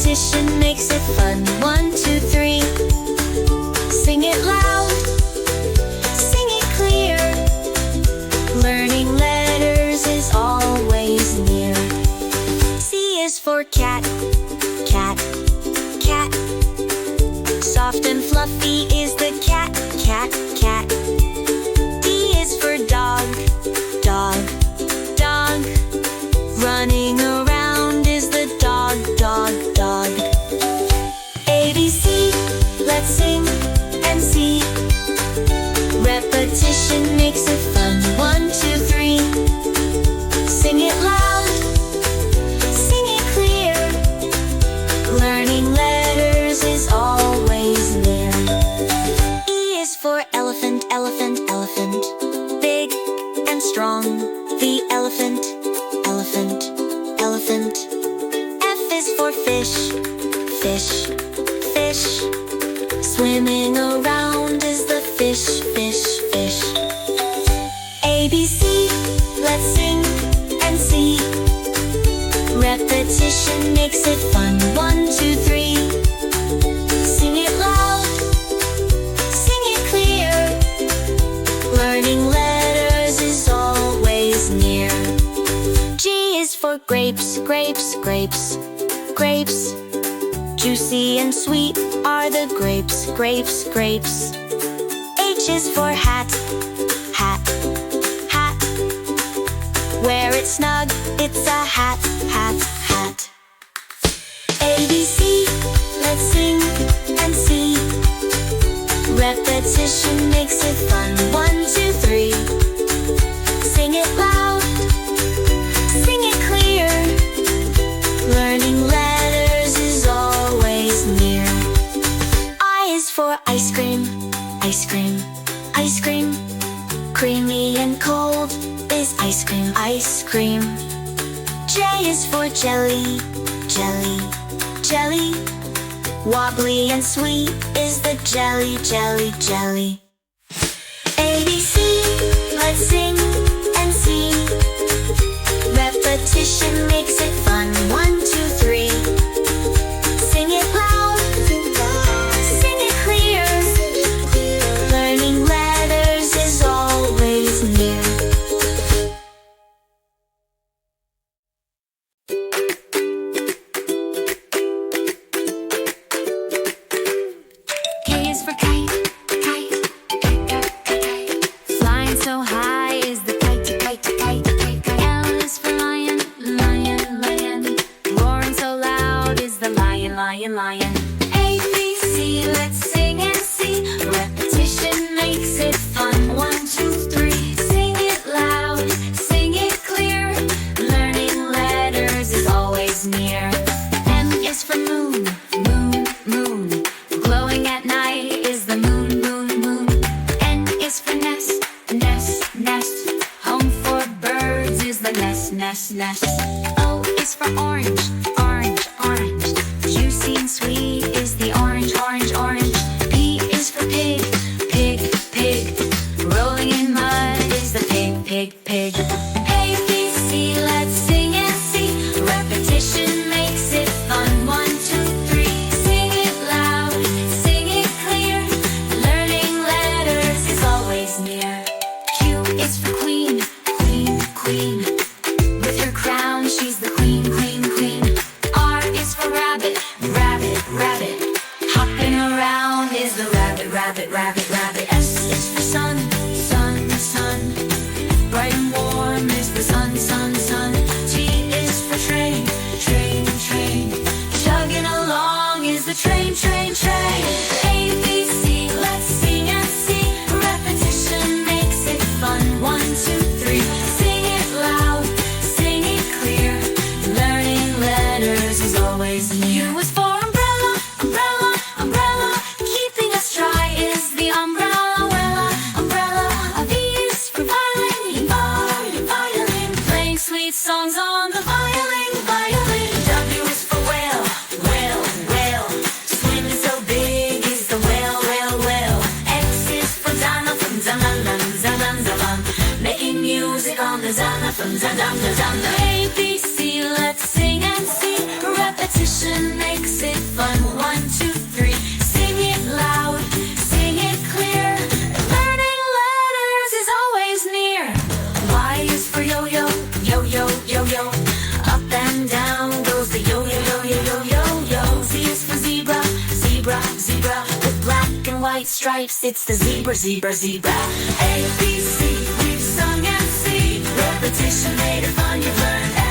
Repetition makes it fun. 1, 2, 3. Sing it loud, sing it clear. Learning letters is always near. C is for cat, cat, cat. Soft and fluffy is the cat, cat, cat. D is for dog, dog, dog. Running around is the dog, dog, dog. A, B, C, let's sing and see. Repetition makes it fun. 1, 2, 3. Sing it loud, sing it clear. Learning letters is always near. E is for elephant, elephant, elephant. Big and strong, the elephant, elephant, elephant. F is for fish, fish, fish. Swimming around is the fish, fish, fish. A, B, C, let's sing and see. Repetition makes it fun. 1, 2, 3. Sing it loud, sing it clear. Learning letters is always near. G is for grapes, grapes, grapes, grapes. Juicy and sweet are the grapes, grapes, grapes. H is for hat, hat, hat. Wear it snug, it's a hat, hat, hat. A, B, C, let's sing and see. Repetition makes it fun. 1, 2, 3. Sing it loud, sing it clear. Learning letters is always near. I is for ice cream, ice cream, ice cream. Creamy and cold is ice cream, ice cream. J is for jelly, jelly, jelly. Wobbly and sweet is the jelly, jelly, jelly. A, B, C, let's sing and see. Repetition makes it fun. 1, 2, 3. Sing it loud, sing it clear. Learning letters is always near. K is for kite, kite, kite, kite, kite. Flying so high is the kite, kite, kite, kite, kite. L is for lion, lion, lion. Roaring so loud is the lion, lion, lion. A, B, C, let's sing and see. Repetition makes it fun. 1, 2, 3. Sing it loud, sing it clear. Learning letters is always near. M is for moon, moon, moon. Glowing at night is the moon, moon, moon. N is for nest, nest, nest. Home for birds is the nest, nest, nest. O is for orange, orange, orange. Juicy and sweet is the orange, orange, orange. P is for pig, pig, pig. Rolling in mud is the pig, pig, pig. A, B, C, let's sing and see. Repetition makes it fun. 1, 2, 3. Sing it loud, sing it clear. Learning letters is always near. Q is for queen, queen, queen. With her crown, she's the queen, queen, queen. R is for rabbit, rabbit, rabbit. Hopping around is the rabbit, rabbit, rabbit, rabbit. S is for sun, sun, sun. Bright and warm is the sun, sun, sun. T is for train, train, train. Chugging along is the train, train, train. A, B, C, let's sing and see. Repetition makes it fun. 1, 2, 3. Sing it loud, sing it clear. Learning letters is always near. U is for umbrella, umbrella, umbrella. Keeping us dry is the umbrella, umbrella, umbrella. V is for violin, violin. Playing sweet songs on the violin, violin. W is for whale, whale, whale. Swimming so big is the whale, whale, whale. X is for xylophone, xylophone, xylophone. Making music on the xylophone, xylophone, xylophone. A, B, C, let's sing and see. Repetition makes fun. 1, 2, 3. Sing it loud, sing it clear. Learning letters is always near. Y is for yo-yo, yo-yo, yo-yo. Up and down goes the yo-yo, yo-yo, yo-yo, yo. Z is for zebra, zebra, zebra. With black and white stripes, it's the zebra, zebra, zebra. A, B, C, we've sung and see. Repetition made it fun, you've learned